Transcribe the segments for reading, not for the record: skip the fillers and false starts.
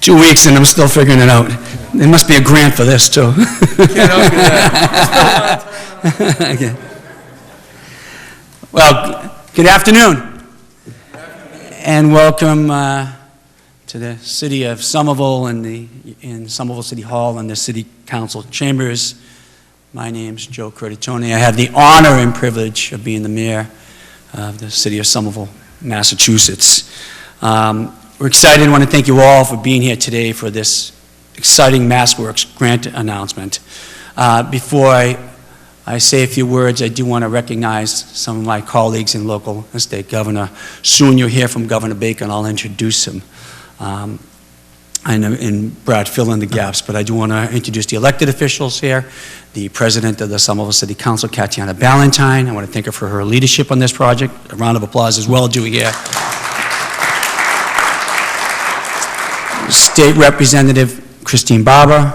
2 weeks and I'm still figuring it out. There must be a grant for this too. Can't help you there. Okay. Well, good afternoon. And welcome to the city of Somerville and in Somerville City Hall and the City Council chambers. My name's Joe Curtatone. I have the honor and privilege of being the mayor of the city of Somerville, Massachusetts. We're excited and want to thank you all for being here today for this exciting MassWorks grant announcement. Before I say a few words, I do want to recognize some of my colleagues in local and state governor. Soon you'll hear from Governor Baker and I'll introduce him. And Brad fill in the gaps, but I do want to introduce the elected officials here, the president of the Somerville City Council, Ballentine. I want to thank her for her leadership on this project. A round of applause as well due here. State Representative Christine Barbour.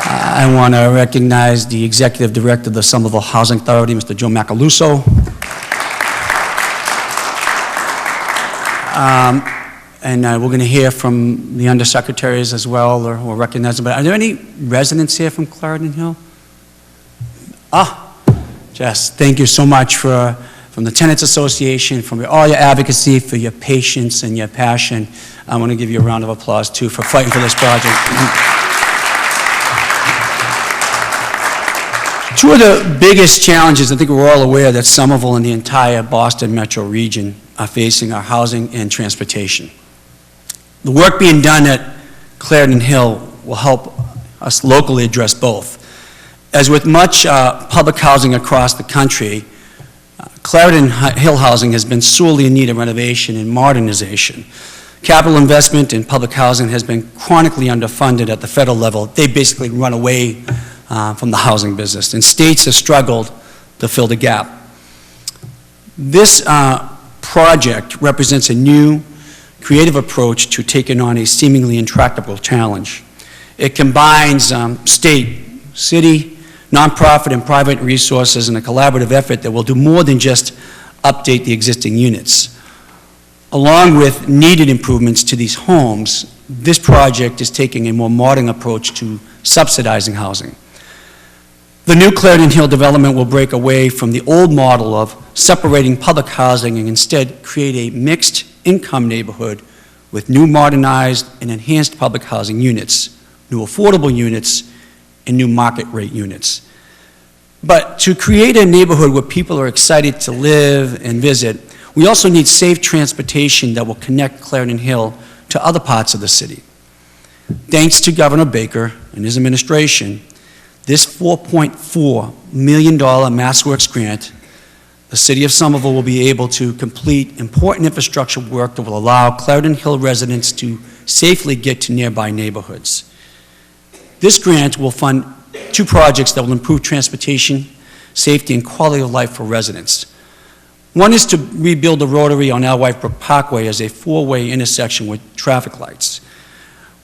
I want to recognize the Executive Director of the Somerville Housing Authority, Mr. Joe Macaluso. And we're going to hear from the undersecretaries as well, or we'll recognize them. But are there any residents here from Clarendon Hill? Jess, thank you so much from the Tenants Association, from all your advocacy, for your patience and your passion. I want to give you a round of applause, too, for fighting for this project. Two of the biggest challenges, I think we're all aware, that Somerville and the entire Boston metro region are facing are housing and transportation. The work being done at Clarendon Hill will help us locally address both. As with much public housing across the country, Clarendon Hill housing has been sorely in need of renovation and modernization. Capital investment in public housing has been chronically underfunded at the federal level. They basically run away from the housing business, and states have struggled to fill the gap. This project represents a new, creative approach to taking on a seemingly intractable challenge. It combines state, city, nonprofit, and private resources in a collaborative effort that will do more than just update the existing units. Along with needed improvements to these homes, this project is taking a more modern approach to subsidizing housing. The new Clarendon Hill development will break away from the old model of separating public housing and instead create a mixed income neighborhood with new modernized and enhanced public housing units, new affordable units, and new market rate units. But to create a neighborhood where people are excited to live and visit, we also need safe transportation that will connect Clarendon Hill to other parts of the city. Thanks to Governor Baker and his administration, this $4.4 million MassWorks grant, the city of Somerville will be able to complete important infrastructure work that will allow Clarendon Hill residents to safely get to nearby neighborhoods. This grant will fund two projects that will improve transportation, safety, and quality of life for residents. One is to rebuild the rotary on Alewife Brook Parkway as a four-way intersection with traffic lights,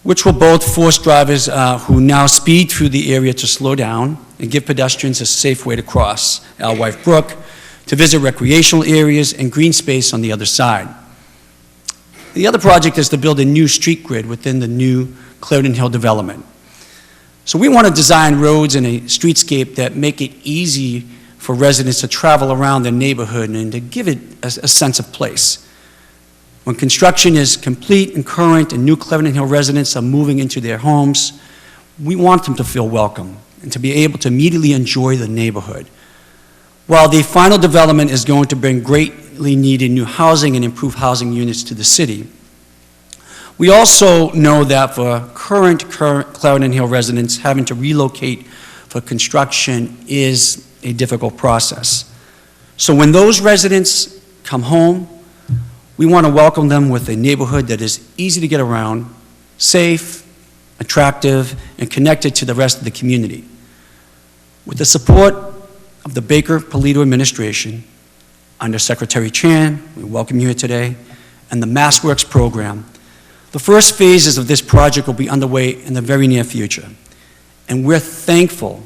which will both force drivers who now speed through the area to slow down and give pedestrians a safe way to cross Alewife Brook, to visit recreational areas and green space on the other side. The other project is to build a new street grid within the new Clarendon Hill development. So we want to design roads and a streetscape that make it easy for residents to travel around their neighborhood and to give it a sense of place. When construction is complete and current and new Clarendon Hill residents are moving into their homes, we want them to feel welcome and to be able to immediately enjoy the neighborhood. While the final development is going to bring greatly needed new housing and improve housing units to the city, we also know that for current Clarendon Hill residents, having to relocate for construction is a difficult process. So when those residents come home, we want to welcome them with a neighborhood that is easy to get around, safe, attractive, and connected to the rest of the community. With the support of the Baker-Polito administration, under Secretary Chen, we welcome you here today, and the MassWorks program, the first phases of this project will be underway in the very near future. And we're thankful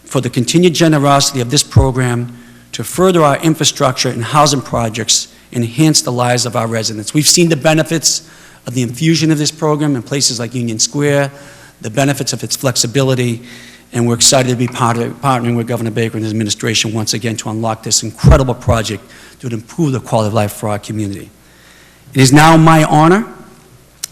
for the continued generosity of this program to further our infrastructure and housing projects and enhance the lives of our residents. We've seen the benefits of the infusion of this program in places like Union Square, the benefits of its flexibility, and we're excited to be partnering with Governor Baker and his administration once again to unlock this incredible project to improve the quality of life for our community. It is now my honor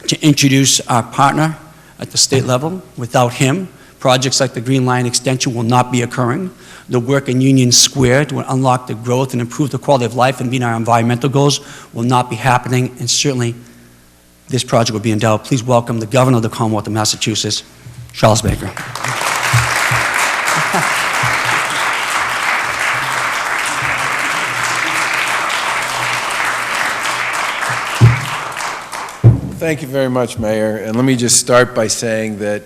to introduce our partner at the state level. Without him, projects like the Green Line extension will not be occurring. The work in Union Square to unlock the growth and improve the quality of life and meet our environmental goals will not be happening, and certainly this project will be in doubt. Please welcome the Governor of the Commonwealth of Massachusetts, Charles Baker. Thank you very much, Mayor. And let me just start by saying that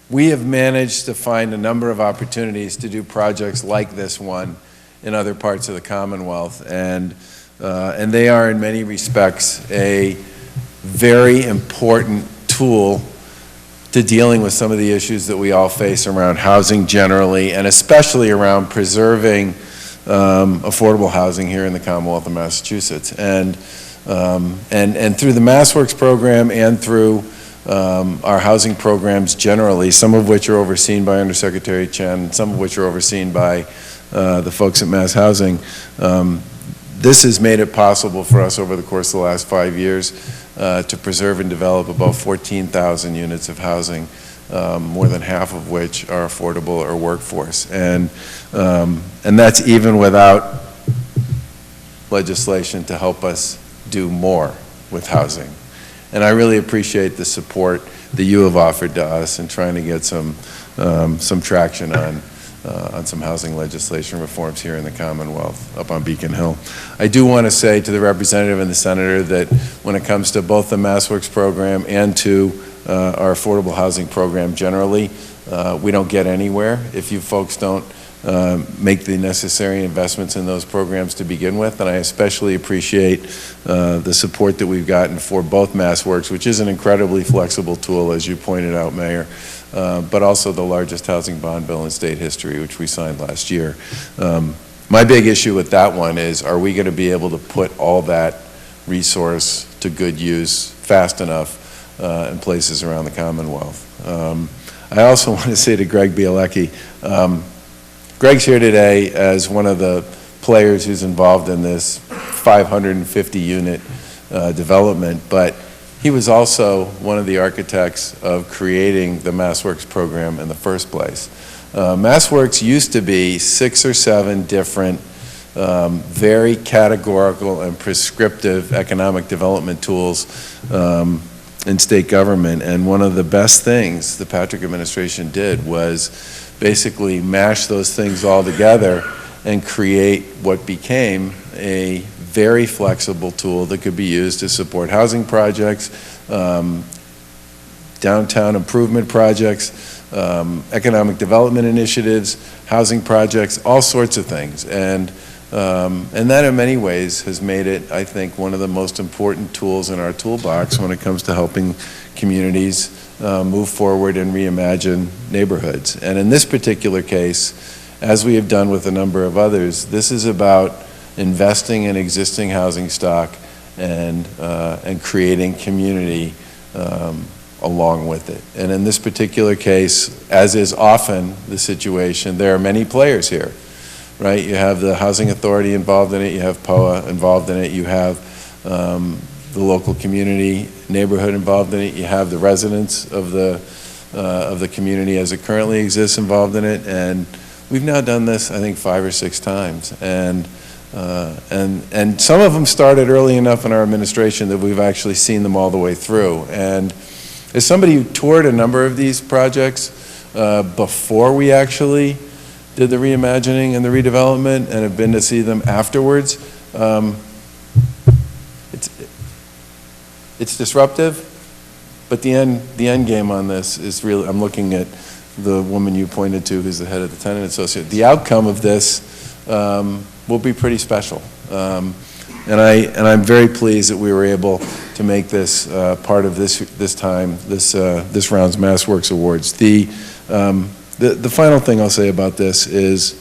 we have managed to find a number of opportunities to do projects like this one in other parts of the Commonwealth. And they are, in many respects, a very important tool to dealing with some of the issues that we all face around housing generally, and especially around preserving affordable housing here in the Commonwealth of Massachusetts. And through the MassWorks program and through our housing programs generally, some of which are overseen by Undersecretary Chen, some of which are overseen by the folks at Mass Housing, this has made it possible for us over the course of the last 5 years to preserve and develop about 14,000 units of housing, more than half of which are affordable or workforce. And that's even without legislation to help us do more with housing. And I really appreciate the support that you have offered to us in trying to get some traction on some housing legislation reforms here in the Commonwealth up on Beacon Hill. I do want to say to the representative and the senator that when it comes to both the MassWorks program and to our affordable housing program generally, we don't get anywhere if you folks don't make the necessary investments in those programs to begin with. And I especially appreciate the support that we've gotten for both MassWorks, which is an incredibly flexible tool, as you pointed out, Mayor, but also the largest housing bond bill in state history, which we signed last year. My big issue with that one is, are we going to be able to put all that resource to good use fast enough in places around the Commonwealth? I also want to say to Greg Pilecki, Greg's here today as one of the players who's involved in this 550 unit development, but he was also one of the architects of creating the MassWorks program in the first place. MassWorks used to be 6 or 7 different very categorical and prescriptive economic development tools in state government, and one of the best things the Patrick administration did was basically mash those things all together and create what became a very flexible tool that could be used to support housing projects, downtown improvement projects, economic development initiatives, housing projects, all sorts of things. And that in many ways has made it, I think, one of the most important tools in our toolbox when it comes to helping communities move forward and reimagine neighborhoods. And in this particular case, as we have done with a number of others, this is about investing in existing housing stock and creating community along with it. And in this particular case, as is often the situation, there are many players here, right? You have the Housing Authority involved in it, you have POA involved in it, you have the local community neighborhood involved in it, you have the residents of the community as it currently exists involved in it, and we've now done this, I think, 5 or 6 times. And some of them started early enough in our administration that we've actually seen them all the way through. And as somebody who toured a number of these projects before we actually did the reimagining and the redevelopment, and have been to see them afterwards, it's disruptive, but the end game on this is really, I'm looking at the woman you pointed to who's the head of the tenant association. The outcome of this will be pretty special. And I'm very pleased that we were able to make this part of this round's MassWorks Awards. The final thing I'll say about this is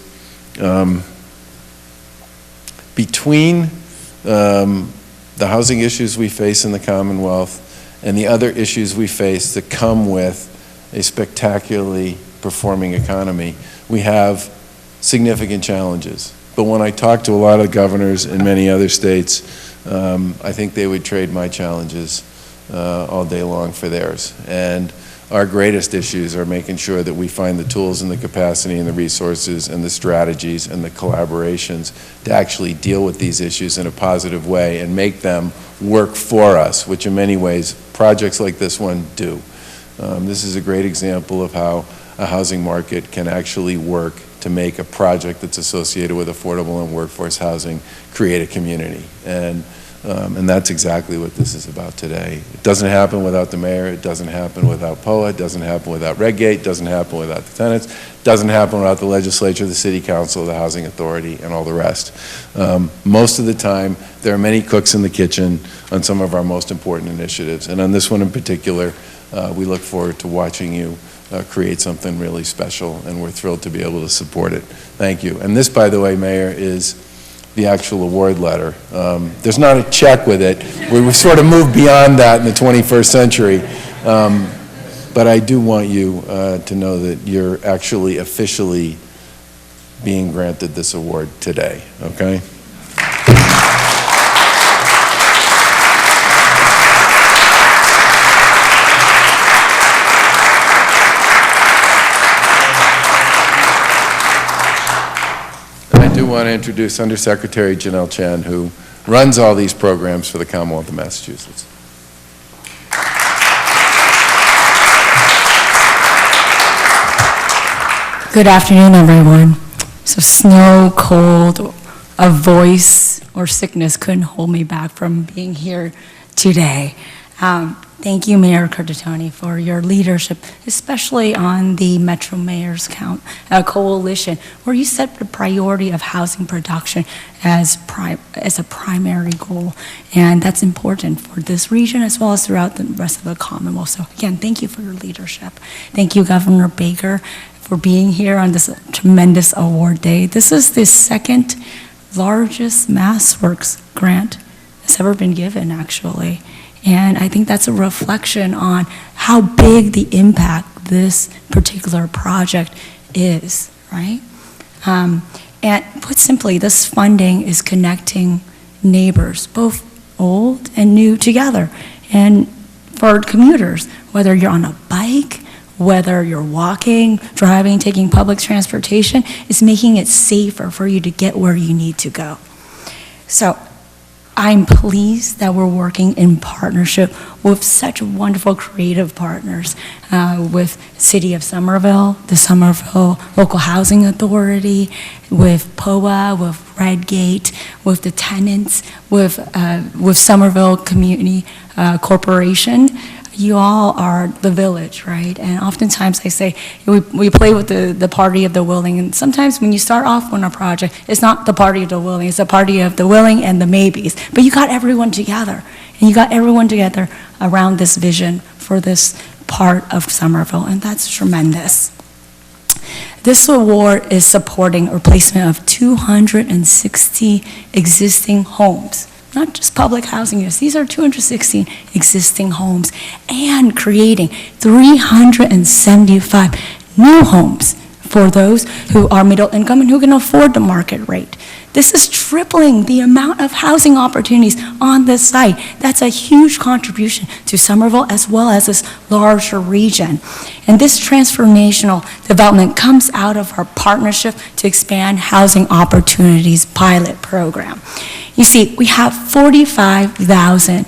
between the housing issues we face in the Commonwealth and the other issues we face that come with a spectacularly performing economy, we have significant challenges. But when I talk to a lot of governors in many other states, I think they would trade my challenges all day long for theirs. And our greatest issues are making sure that we find the tools and the capacity and the resources and the strategies and the collaborations to actually deal with these issues in a positive way and make them work for us, which in many ways projects like this one do. This is a great example of how a housing market can actually work to make a project that's associated with affordable and workforce housing create a community. And that's exactly what this is about today. It doesn't happen without the mayor, it doesn't happen without POA, it doesn't happen without Redgate, it doesn't happen without the tenants, it doesn't happen without the legislature, the city council, the housing authority, and all the rest. Most of the time, there are many cooks in the kitchen on some of our most important initiatives. And on this one in particular, we look forward to watching you create something really special, and we're thrilled to be able to support it. Thank you. And this, by the way, Mayor, is the actual award letter. There's not a check with it. We've sort of moved beyond that in the 21st century. But I do want you to know that you're actually officially being granted this award today, okay? I do want to introduce Undersecretary Janelle Chen, who runs all these programs for the Commonwealth of Massachusetts. Good afternoon, everyone. So snow, cold, a voice, or sickness couldn't hold me back from being here today. Thank you, Mayor Curtatone, for your leadership, especially on the Metro Mayors Coalition, where you set the priority of housing production as a primary goal. And that's important for this region as well as throughout the rest of the Commonwealth. So again, thank you for your leadership. Thank you, Governor Baker, for being here on this tremendous award day. This is the second largest MassWorks grant that's ever been given, actually. And I think that's a reflection on how big the impact this particular project is, right? And put simply, this funding is connecting neighbors, both old and new, together. And for commuters, whether you're on a bike, whether you're walking, driving, taking public transportation, it's making it safer for you to get where you need to go. So I'm pleased that we're working in partnership with such wonderful creative partners, with City of Somerville, the Somerville Local Housing Authority, with POA, with Redgate, with the tenants, with Somerville Community Corporation. You all are the village, right? And oftentimes I say, we play with the party of the willing, and sometimes when you start off on a project, it's not the party of the willing, it's the party of the willing and the maybes. But you got everyone together, and you got everyone together around this vision for this part of Somerville, and that's tremendous. This award is supporting a replacement of 260 existing homes. Not just public housing units, these are 216 existing homes, and creating 375 new homes for those who are middle income and who can afford the market rate. This is tripling the amount of housing opportunities on this site. That's a huge contribution to Somerville as well as this larger region. And this transformational development comes out of our partnership to expand housing opportunities pilot program. You see, we have 45,000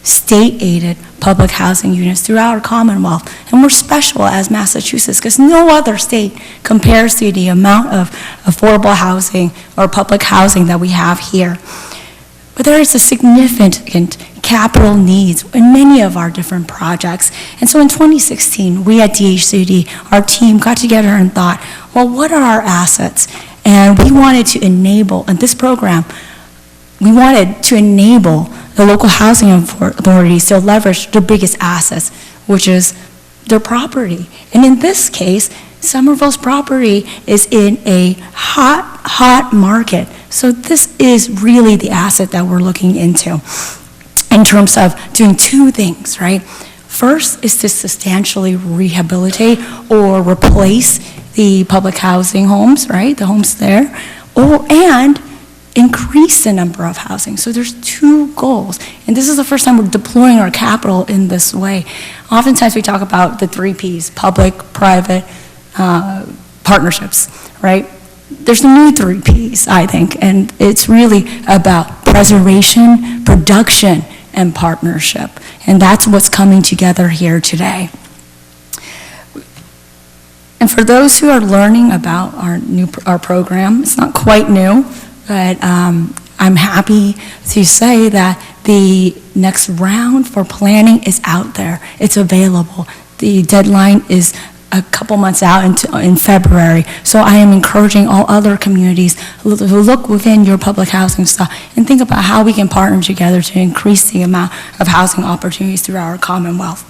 state-aided public housing units throughout our Commonwealth, and we're special as Massachusetts because no other state compares to the amount of affordable housing or public housing that we have here. But there is a significant capital needs in many of our different projects. And so in 2016, we at DHCD, our team got together and thought, well, what are our assets? And we wanted to enable, in this program, we wanted to enable the local housing authorities to leverage their biggest assets, which is their property. And in this case, Somerville's property is in a hot hot market. So this is really the asset that we're looking into in terms of doing two things, right? First is to substantially rehabilitate or replace the public housing homes, right? The homes there, and increase the number of housing. So there's two goals. And this is the first time we're deploying our capital in this way. Oftentimes we talk about the 3 Ps, public, private, partnerships, right? There's a new 3 Ps, I think, and it's really about preservation, production, and partnership. And that's what's coming together here today. And for those who are learning about our program, it's not quite new, but I'm happy to say that the next round for planning is out there. It's available. The deadline is a couple months out in February. So I am encouraging all other communities to look within your public housing stock and think about how we can partner together to increase the amount of housing opportunities throughout our Commonwealth.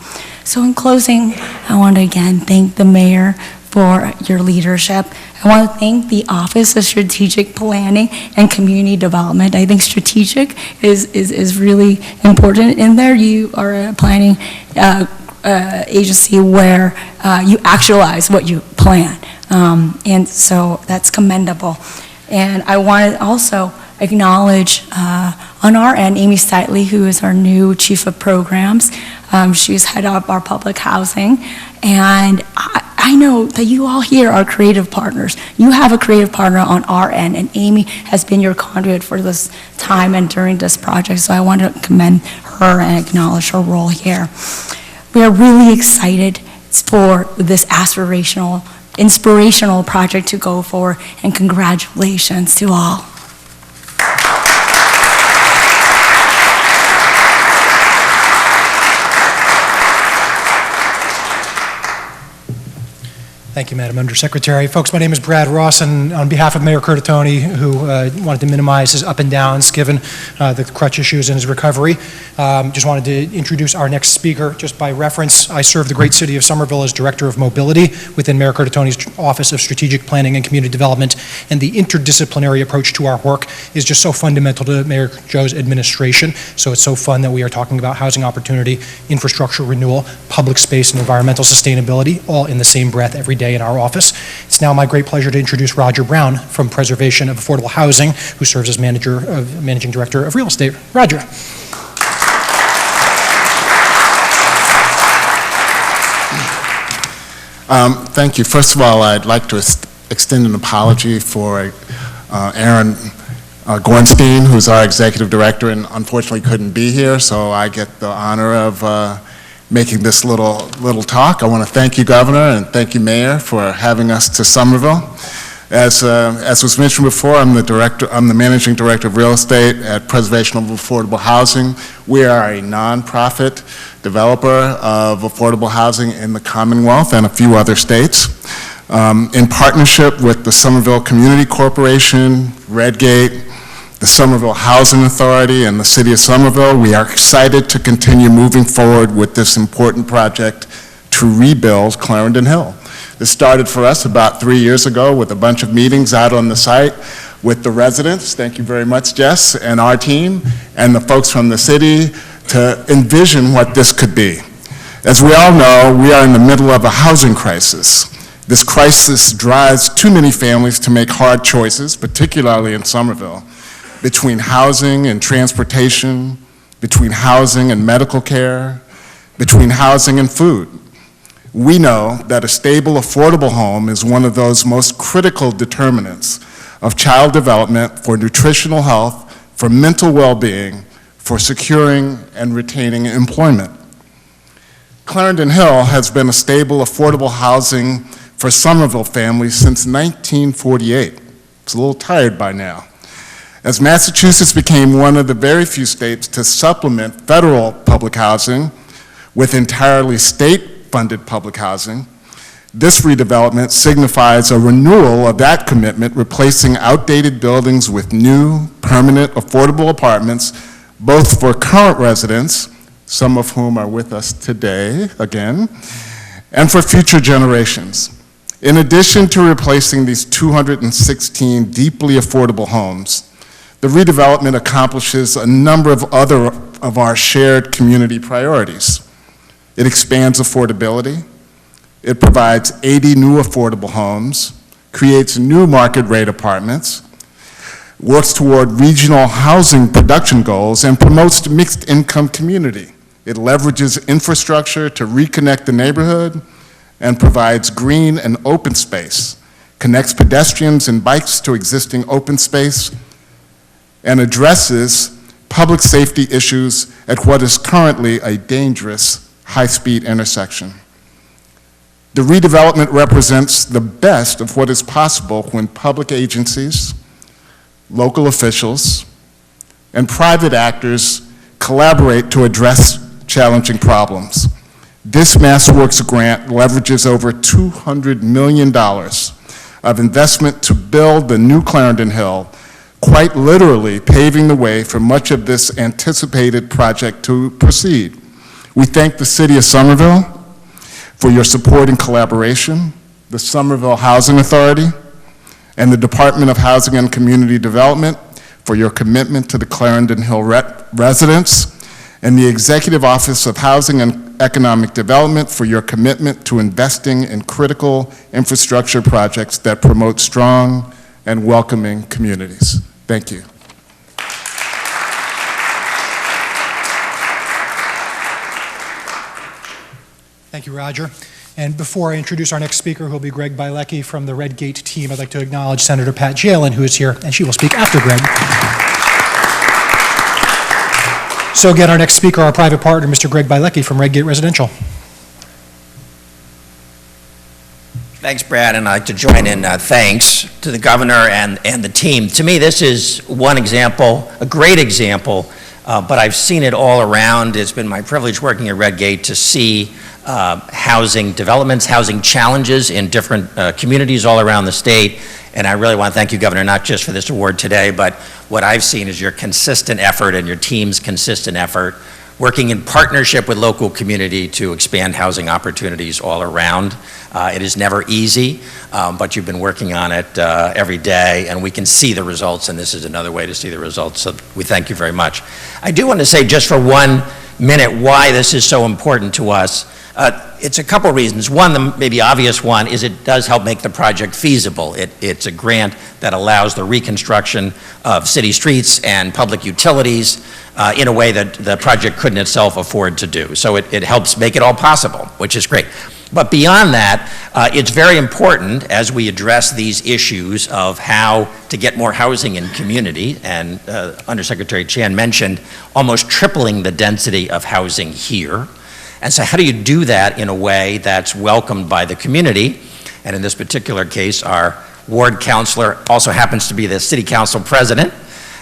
So in closing, I want to again thank the mayor for your leadership. I want to thank the Office of Strategic Planning and Community Development. I think strategic is really important in there. You are a planning agency where you actualize what you plan. And so that's commendable. And I want to also acknowledge on our end, Amy Steitley, who is our new Chief of Programs. She's head of our public housing. And I know that you all here are creative partners. You have a creative partner on our end, and Amy has been your conduit for this time and during this project. So I want to commend her and acknowledge her role here. We are really excited for this aspirational, inspirational project to go forward, and congratulations to all. Thank you, Madam Undersecretary. Folks, my name is Brad Ross, and on behalf of Mayor Curtatone, who wanted to minimize his up and downs given the crutch issues in his recovery, just wanted to introduce our next speaker. Just by reference, I serve the great city of Somerville as Director of Mobility within Mayor Curtatone's Office of Strategic Planning and Community Development, and the interdisciplinary approach to our work is just so fundamental to Mayor Joe's administration. So it's so fun that we are talking about housing opportunity, infrastructure renewal, public space, and environmental sustainability, all in the same breath every day in our office. It's now my great pleasure to introduce Roger Brown from Preservation of Affordable Housing, who serves as Managing Director of Real Estate. Roger. Thank you. First of all, I'd like to extend an apology for Aaron Gornstein, who's our Executive Director and unfortunately couldn't be here, so I get the honor of making this little talk. I want to thank you, Governor, and thank you, Mayor, for having us to Somerville. As was mentioned before, I'm the Managing Director of Real Estate at Preservation of Affordable Housing. We are a nonprofit developer of affordable housing in the Commonwealth and a few other states. In partnership with the Somerville Community Corporation, Redgate, the Somerville Housing Authority, and the City of Somerville, we are excited to continue moving forward with this important project to rebuild Clarendon Hill. This started for us about 3 years ago with a bunch of meetings out on the site with the residents, thank you very much, Jess, and our team, and the folks from the city to envision what this could be. As we all know, we are in the middle of a housing crisis. This crisis drives too many families to make hard choices, particularly in Somerville, between housing and transportation, between housing and medical care, between housing and food. We know that a stable, affordable home is one of those most critical determinants of child development, for nutritional health, for mental well-being, for securing and retaining employment. Clarendon Hill has been a stable, affordable housing for Somerville families since 1948. It's a little tired by now. As Massachusetts became one of the very few states to supplement federal public housing with entirely state-funded public housing, this redevelopment signifies a renewal of that commitment, replacing outdated buildings with new, permanent, affordable apartments, both for current residents, some of whom are with us today again, and for future generations. In addition to replacing these 216 deeply affordable homes, the redevelopment accomplishes a number of other of our shared community priorities. It expands affordability, it provides 80 new affordable homes, creates new market rate apartments, works toward regional housing production goals, and promotes mixed income community. It leverages infrastructure to reconnect the neighborhood and provides green and open space, connects pedestrians and bikes to existing open space, and addresses public safety issues at what is currently a dangerous high-speed intersection. The redevelopment represents the best of what is possible when public agencies, local officials, and private actors collaborate to address challenging problems. This MassWorks grant leverages over $200 million of investment to build the new Clarendon Hill, quite literally paving the way for much of this anticipated project to proceed. We thank the City of Somerville for your support and collaboration, the Somerville Housing Authority, and the Department of Housing and Community Development for your commitment to the Clarendon Hill residents, and the Executive Office of Housing and Economic Development for your commitment to investing in critical infrastructure projects that promote strong and welcoming communities. Thank you. Thank you, Roger. And before I introduce our next speaker, who will be Greg Pilecki from the Red Gate team, I'd like to acknowledge Senator Pat Jaylin, who is here, and she will speak after Greg. So again, our next speaker, our private partner, Mr. Greg Pilecki from Red Gate Residential. Thanks, Brad, and I'd like to join in thanks to the governor and the team. To me, this is one example, a great example, but I've seen it all around. It's been my privilege working at Red Gate to see housing developments, housing challenges in different communities all around the state. And I really want to thank you, Governor, not just for this award today, but what I've seen is your consistent effort and your team's consistent effort, working in partnership with local community to expand housing opportunities all around. It is never easy, but you've been working on it every day, and we can see the results, and this is another way to see the results, so we thank you very much. I do want to say just for 1 minute why this is so important to us. It's a couple reasons. One, the maybe obvious one, is it does help make the project feasible. It's a grant that allows the reconstruction of city streets and public utilities in a way that the project couldn't itself afford to do. So it helps make it all possible, which is great. But beyond that, it's very important as we address these issues of how to get more housing in community, and Undersecretary Chen mentioned almost tripling the density of housing here. And so how do you do that in a way that's welcomed by the community? And in this particular case, our ward councilor also happens to be the city council president.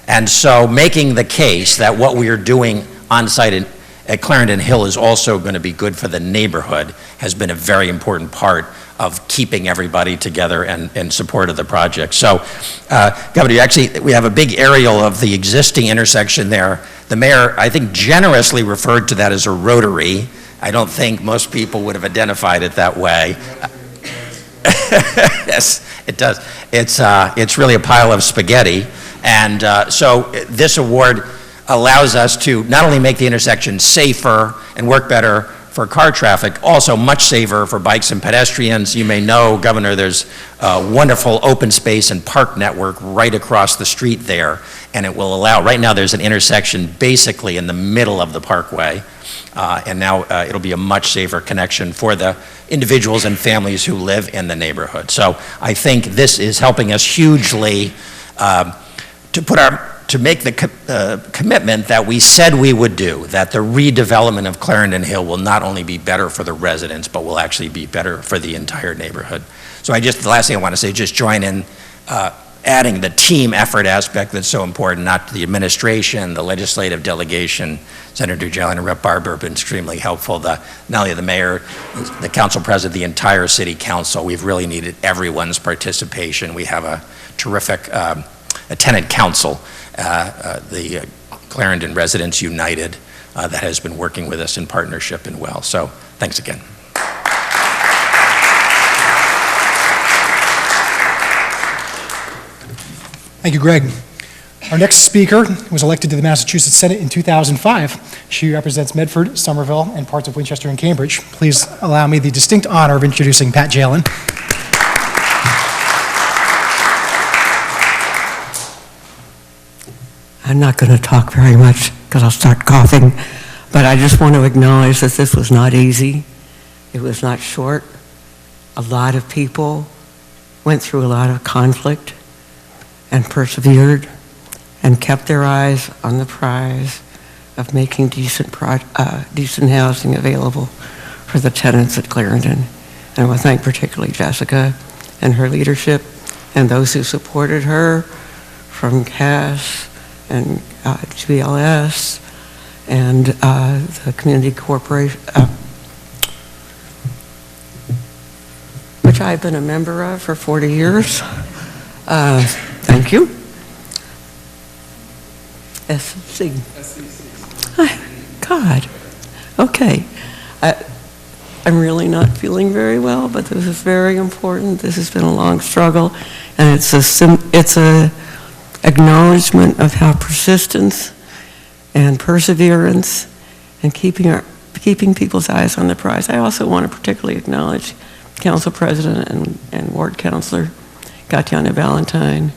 And so making the case that what we are doing on site at Clarendon Hill is also going to be good for the neighborhood has been a very important part of keeping everybody together and in support of the project. So, Governor, we have a big aerial of the existing intersection there. The mayor, I think, generously referred to that as a rotary. I don't think most people would have identified it that way. Yes, it does. It's really a pile of spaghetti. And so this award allows us to not only make the intersection safer and work better for car traffic, also much safer for bikes and pedestrians. You may know, Governor, there's a wonderful open space and park network right across the street there, and it will allow, right now there's an intersection basically in the middle of the parkway, and now it'll be a much safer connection for the individuals and families who live in the neighborhood. So I think this is helping us hugely to make the commitment that we said we would do, that the redevelopment of Clarendon Hill will not only be better for the residents, but will actually be better for the entire neighborhood. So the last thing I want to say, just join in adding the team effort aspect that's so important, not the administration, the legislative delegation. Senator Jaylin and Rep. Barbour have been extremely helpful. Not only the mayor, the council president, the entire city council. We've really needed everyone's participation. We have a terrific a tenant council, the Clarendon Residents United, that has been working with us in partnership and well. So thanks again. Thank you, Greg. Our next speaker was elected to the Massachusetts Senate in 2005. She represents Medford, Somerville, and parts of Winchester and Cambridge. Please allow me the distinct honor of introducing Pat Jaylin. I'm not going to talk very much because I'll start coughing, but I just want to acknowledge that this was not easy. It was not short. A lot of people went through a lot of conflict and persevered and kept their eyes on the prize of making decent housing available for the tenants at Clarendon. And I want to thank particularly Jessica and her leadership and those who supported her from CAS and GLS and the community corporation, which I've been a member of for 40 years. Thank you. SC. God. Okay. I'm really not feeling very well, but this is very important. This has been a long struggle, and it's a acknowledgement of how persistence and perseverance and keeping people's eyes on the prize. I also want to particularly acknowledge Council President and Ward Councilor Tatiana Ballentine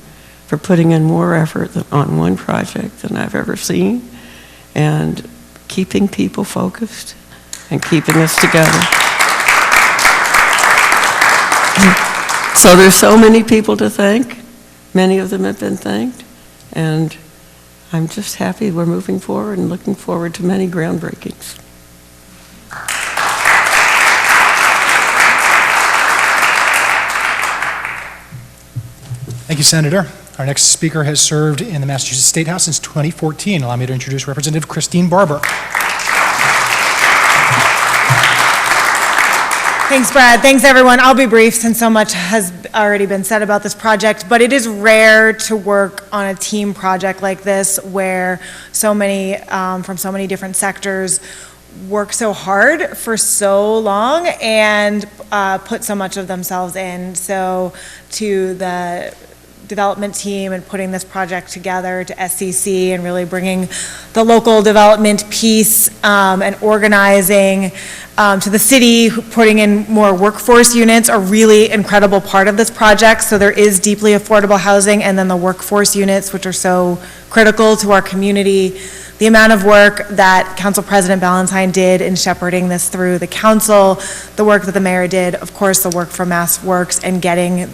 for putting in more effort on one project than I've ever seen and keeping people focused and keeping us together. So there's so many people to thank. Many of them have been thanked, and I'm just happy we're moving forward and looking forward to many groundbreakings. Thank you, Senator. Our next speaker has served in the Massachusetts State House since 2014. Allow me to introduce Representative Christine Barbour. Thanks, Brad. Thanks, everyone. I'll be brief since so much has already been said about this project, but it is rare to work on a team project like this where so many from so many different sectors work so hard for so long and put so much of themselves in. So to the development team and putting this project together, to SCC and really bringing the local development piece and organizing, to the city putting in more workforce units, a really incredible part of this project. So there is deeply affordable housing, and then the workforce units, which are so critical to our community. The amount of work that Council President Ballentine did in shepherding this through the council, the work that the mayor did, of course, the work from MassWorks and getting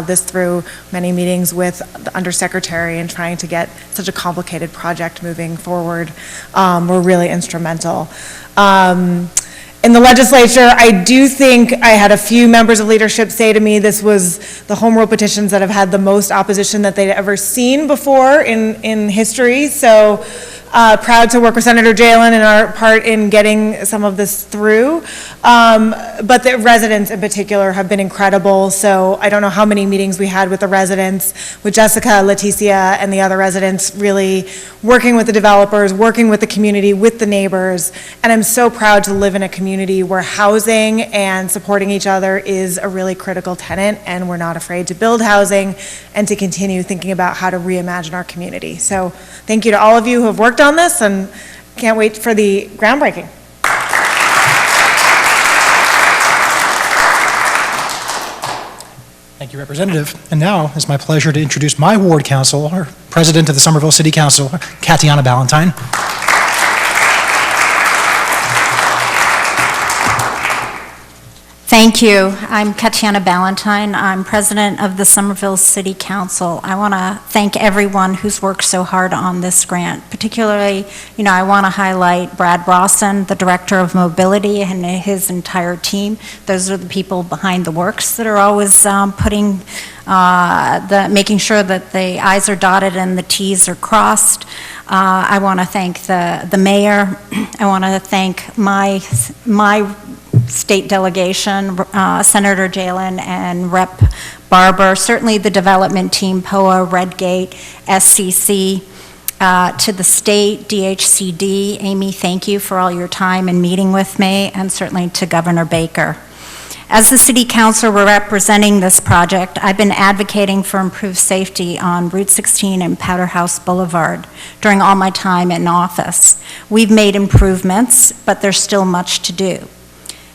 this through many meetings with the undersecretary and trying to get such a complicated project moving forward were really instrumental. In the legislature, I do think I had a few members of leadership say to me this was the home rule petitions that have had the most opposition that they'd ever seen before in history. So proud to work with Senator Jaylin and our part in getting some of this through. But the residents in particular have been incredible. So I don't know how many meetings we had with the residents, with Jessica, Leticia, and the other residents really working with the developers, working with the community, with the neighbors. And I'm so proud to live in a community where housing and supporting each other is a really critical tenet, and we're not afraid to build housing and to continue thinking about how to reimagine our community. So thank you to all of you who have worked on this, and can't wait for the groundbreaking. Thank you, Representative. And now it's my pleasure to introduce my ward councilor, President of the Somerville City Council, Tatiana Ballentine. Thank you. I'm Tatiana Ballentine. I'm president of the Somerville City Council. I want to thank everyone who's worked so hard on this grant. Particularly, I want to highlight Brad Rawson, the Director of Mobility, and his entire team. Those are the people behind the works that are always making sure that the I's are dotted and the T's are crossed. I want to thank the mayor. I want to thank my state delegation, Senator Jaylin and Rep. Barbour, certainly the development team, POA, Redgate, SCC, to the state, DHCD. Amy, thank you for all your time and meeting with me, and certainly to Governor Baker. As the city council representing this project, I've been advocating for improved safety on Route 16 and Powder House Boulevard during all my time in office. We've made improvements, but there's still much to do.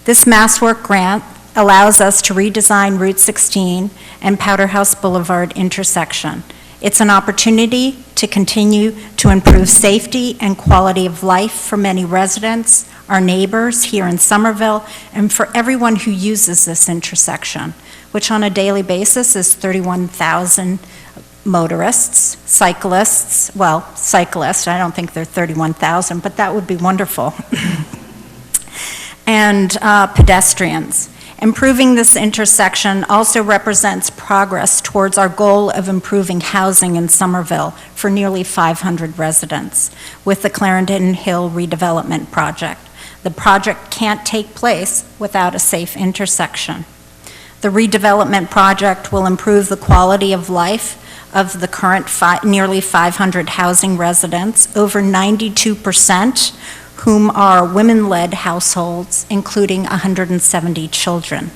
This MassWorks grant allows us to redesign Route 16 and Powder House Boulevard intersection. It's an opportunity to continue to improve safety and quality of life for many residents, our neighbors here in Somerville, and for everyone who uses this intersection, which on a daily basis is 31,000 motorists, cyclists, I don't think they're 31,000, but that would be wonderful, and pedestrians. Improving this intersection also represents progress towards our goal of improving housing in Somerville for nearly 500 residents with the Clarendon Hill redevelopment project. The project can't take place without a safe intersection. The redevelopment project will improve the quality of life of the current nearly 500 housing residents, over 92%, whom are women-led households, including 170 children.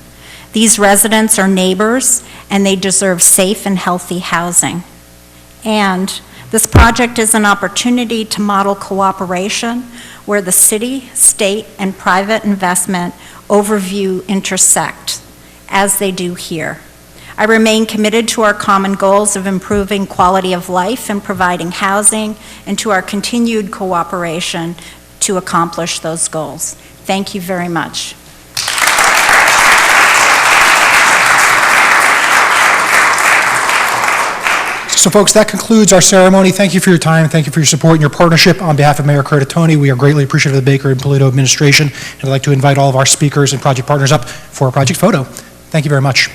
These residents are neighbors, and they deserve safe and healthy housing. And this project is an opportunity to model cooperation where the city, state, and private investment overview intersect, as they do here. I remain committed to our common goals of improving quality of life and providing housing, and to our continued cooperation to accomplish those goals. Thank you very much. So folks, that concludes our ceremony. Thank you for your time. Thank you for your support and your partnership. On behalf of Mayor Curtatone, we are greatly appreciative of the Baker and Polito administration, and I'd like to invite all of our speakers and project partners up for a project photo. Thank you very much.